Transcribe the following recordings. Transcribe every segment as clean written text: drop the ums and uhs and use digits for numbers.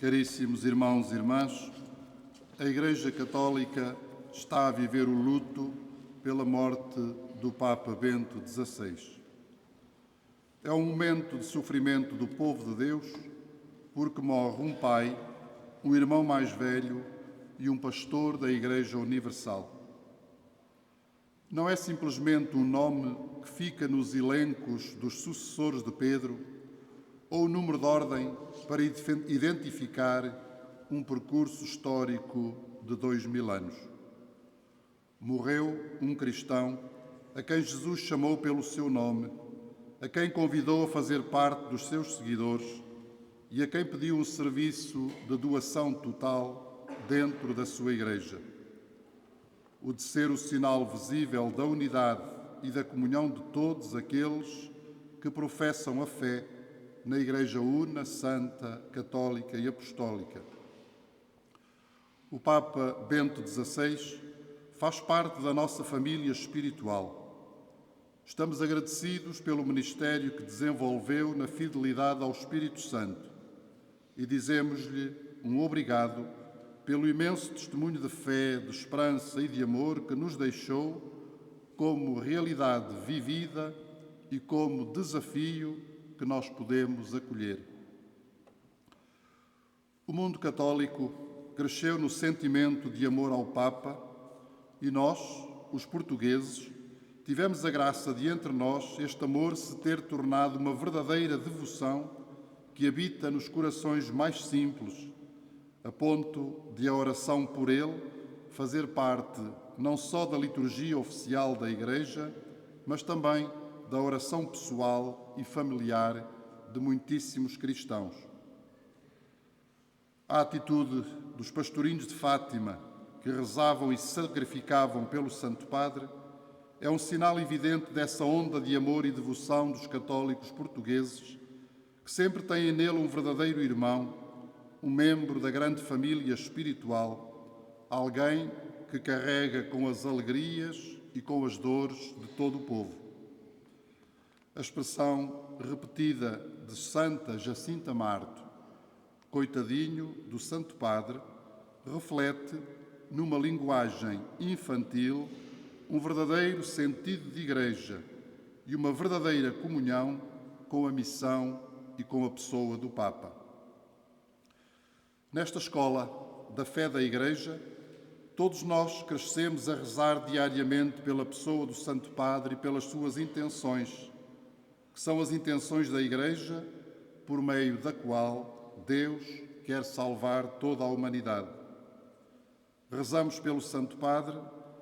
Caríssimos irmãos e irmãs, a Igreja Católica está a viver o luto pela morte do Papa Bento XVI. É um momento de sofrimento do povo de Deus, porque morre um pai, um irmão mais velho e um pastor da Igreja Universal. Não é simplesmente um nome que fica nos elencos dos sucessores de Pedro ou o número de ordem para identificar um percurso histórico de 2000 anos. Morreu um cristão a quem Jesus chamou pelo seu nome, a quem convidou a fazer parte dos seus seguidores e a quem pediu um serviço de doação total dentro da sua Igreja. O de ser o sinal visível da unidade e da comunhão de todos aqueles que professam a fé na Igreja Una, Santa, Católica e Apostólica. O Papa Bento XVI faz parte da nossa família espiritual. Estamos agradecidos pelo ministério que desenvolveu na fidelidade ao Espírito Santo e dizemos-lhe um obrigado pelo imenso testemunho de fé, de esperança e de amor que nos deixou como realidade vivida e como desafio que nós podemos acolher. O mundo católico cresceu no sentimento de amor ao Papa e nós, os portugueses, tivemos a graça de entre nós este amor se ter tornado uma verdadeira devoção que habita nos corações mais simples, a ponto de a oração por ele fazer parte não só da liturgia oficial da Igreja, mas também da oração pessoal e familiar de muitíssimos cristãos. A atitude dos pastorinhos de Fátima, que rezavam e sacrificavam pelo Santo Padre, é um sinal evidente dessa onda de amor e devoção dos católicos portugueses, que sempre têm nele um verdadeiro irmão, um membro da grande família espiritual, alguém que carrega com as alegrias e com as dores de todo o povo. A expressão repetida de Santa Jacinta Marto, coitadinho do Santo Padre, reflete, numa linguagem infantil, um verdadeiro sentido de Igreja e uma verdadeira comunhão com a missão e com a pessoa do Papa. Nesta escola da fé da Igreja, todos nós crescemos a rezar diariamente pela pessoa do Santo Padre e pelas suas intenções, que são as intenções da Igreja, por meio da qual Deus quer salvar toda a humanidade. Rezamos pelo Santo Padre,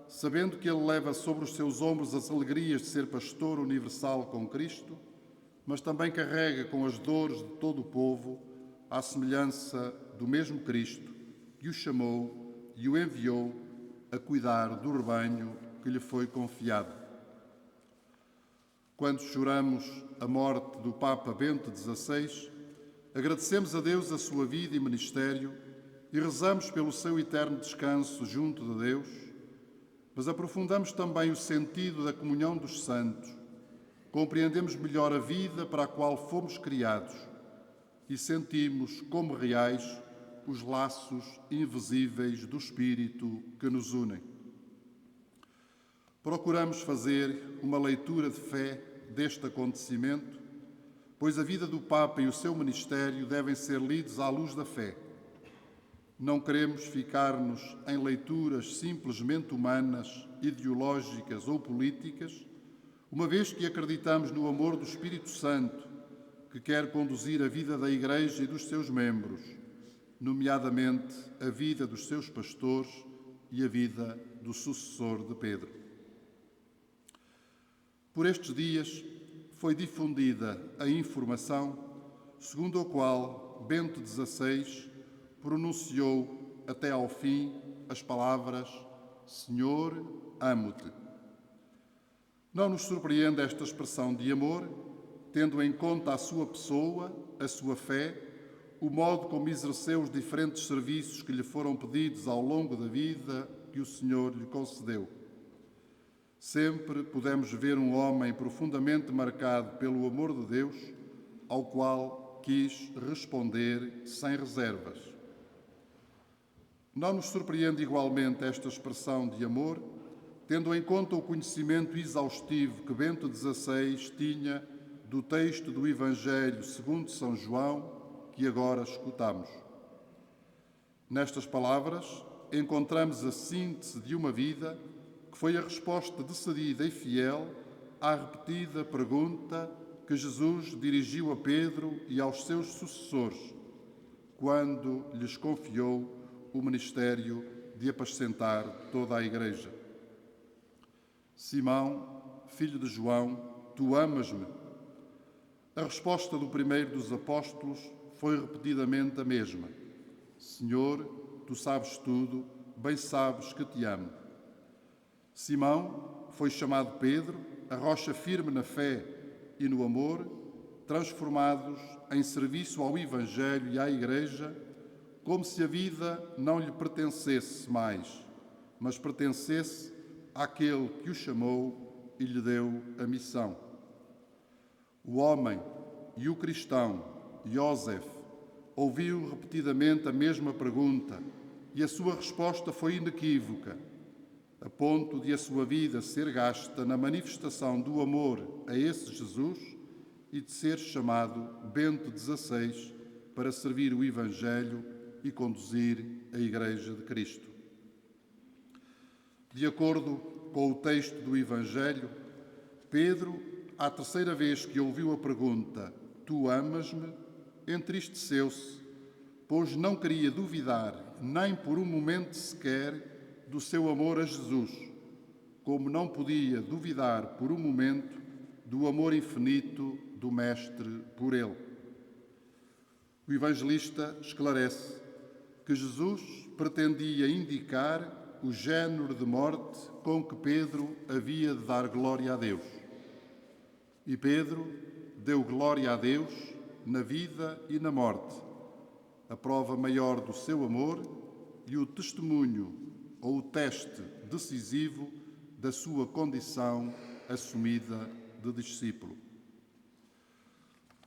sabendo que ele leva sobre os seus ombros as alegrias de ser pastor universal com Cristo, mas também carrega com as dores de todo o povo, à semelhança do mesmo Cristo, que o chamou e o enviou a cuidar do rebanho que lhe foi confiado. Quando choramos a morte do Papa Bento XVI, agradecemos a Deus a sua vida e ministério e rezamos pelo seu eterno descanso junto de Deus, mas aprofundamos também o sentido da comunhão dos santos, compreendemos melhor a vida para a qual fomos criados e sentimos como reais os laços invisíveis do Espírito que nos unem. Procuramos fazer uma leitura de fé deste acontecimento, pois a vida do Papa e o seu ministério devem ser lidos à luz da fé. Não queremos ficar-nos em leituras simplesmente humanas, ideológicas ou políticas, uma vez que acreditamos no amor do Espírito Santo, que quer conduzir a vida da Igreja e dos seus membros, nomeadamente a vida dos seus pastores e a vida do sucessor de Pedro. Por estes dias foi difundida a informação segundo a qual Bento XVI pronunciou até ao fim as palavras Senhor, amo-te. Não nos surpreende esta expressão de amor, tendo em conta a sua pessoa, a sua fé, o modo como exerceu os diferentes serviços que lhe foram pedidos ao longo da vida que o Senhor lhe concedeu. Sempre pudemos ver um homem profundamente marcado pelo amor de Deus, ao qual quis responder sem reservas. Não nos surpreende igualmente esta expressão de amor, tendo em conta o conhecimento exaustivo que Bento XVI tinha do texto do Evangelho segundo São João, que agora escutamos. Nestas palavras, encontramos a síntese de uma vida que foi a resposta decidida e fiel à repetida pergunta que Jesus dirigiu a Pedro e aos seus sucessores, quando lhes confiou o ministério de apacentar toda a Igreja. Simão, filho de João, tu amas-me? A resposta do primeiro dos apóstolos foi repetidamente a mesma. Senhor, tu sabes tudo, bem sabes que te amo. Simão foi chamado Pedro, a rocha firme na fé e no amor, transformados em serviço ao Evangelho e à Igreja, como se a vida não lhe pertencesse mais, mas pertencesse àquele que o chamou e lhe deu a missão. O homem e o cristão, Jósef, ouviu repetidamente a mesma pergunta e a sua resposta foi inequívoca, a ponto de a sua vida ser gasta na manifestação do amor a esse Jesus e de ser chamado Bento XVI para servir o Evangelho e conduzir a Igreja de Cristo. De acordo com o texto do Evangelho, Pedro, à terceira vez que ouviu a pergunta "Tu amas-me?", entristeceu-se, pois não queria duvidar, nem por um momento sequer, do seu amor a Jesus, como não podia duvidar por um momento do amor infinito do Mestre por ele. O evangelista esclarece que Jesus pretendia indicar o género de morte com que Pedro havia de dar glória a Deus. E Pedro deu glória a Deus na vida e na morte, a prova maior do seu amor e o testemunho ou o teste decisivo da sua condição assumida de discípulo.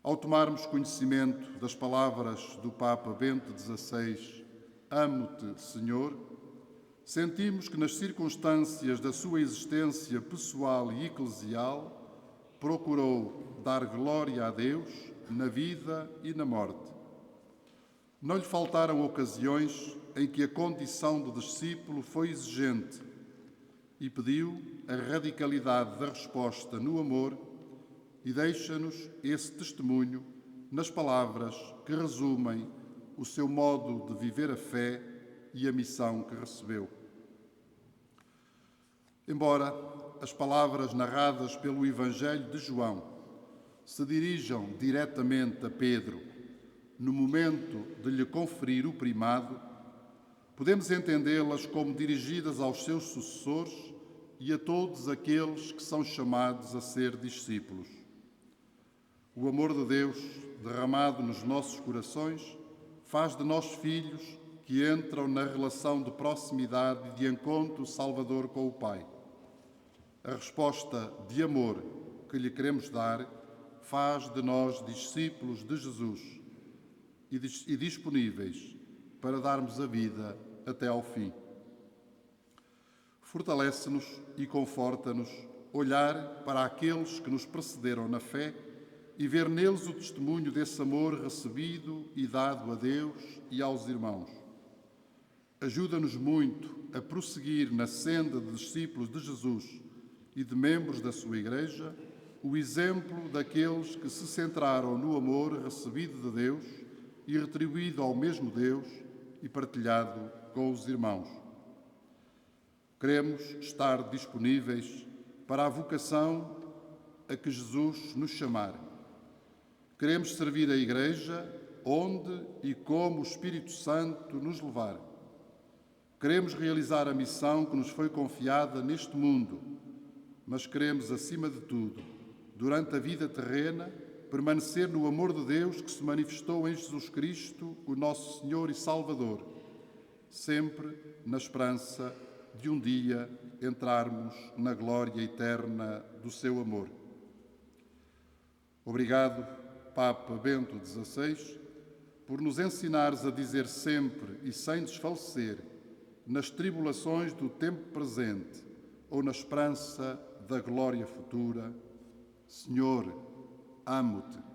Ao tomarmos conhecimento das palavras do Papa Bento XVI, "Amo-te, Senhor", sentimos que nas circunstâncias da sua existência pessoal e eclesial procurou dar glória a Deus na vida e na morte. Não lhe faltaram ocasiões em que a condição de discípulo foi exigente e pediu a radicalidade da resposta no amor e deixa-nos esse testemunho nas palavras que resumem o seu modo de viver a fé e a missão que recebeu. Embora as palavras narradas pelo Evangelho de João se dirijam diretamente a Pedro no momento de lhe conferir o primado, podemos entendê-las como dirigidas aos seus sucessores e a todos aqueles que são chamados a ser discípulos. O amor de Deus, derramado nos nossos corações, faz de nós filhos que entram na relação de proximidade e de encontro salvador com o Pai. A resposta de amor que lhe queremos dar faz de nós discípulos de Jesus e disponíveis para darmos a vida até ao fim. Fortalece-nos e conforta-nos olhar para aqueles que nos precederam na fé e ver neles o testemunho desse amor recebido e dado a Deus e aos irmãos. Ajuda-nos muito a prosseguir na senda de discípulos de Jesus e de membros da sua Igreja, o exemplo daqueles que se centraram no amor recebido de Deus e retribuído ao mesmo Deus e partilhado com os irmãos. Queremos estar disponíveis para a vocação a que Jesus nos chamar. Queremos servir a Igreja onde e como o Espírito Santo nos levar. Queremos realizar a missão que nos foi confiada neste mundo, mas queremos, acima de tudo, durante a vida terrena, permanecer no amor de Deus que se manifestou em Jesus Cristo, o nosso Senhor e Salvador, sempre na esperança de um dia entrarmos na glória eterna do seu amor. Obrigado Papa Bento XVI, por nos ensinares a dizer sempre e sem desfalecer, nas tribulações do tempo presente ou na esperança da glória futura: Senhor, amo-te.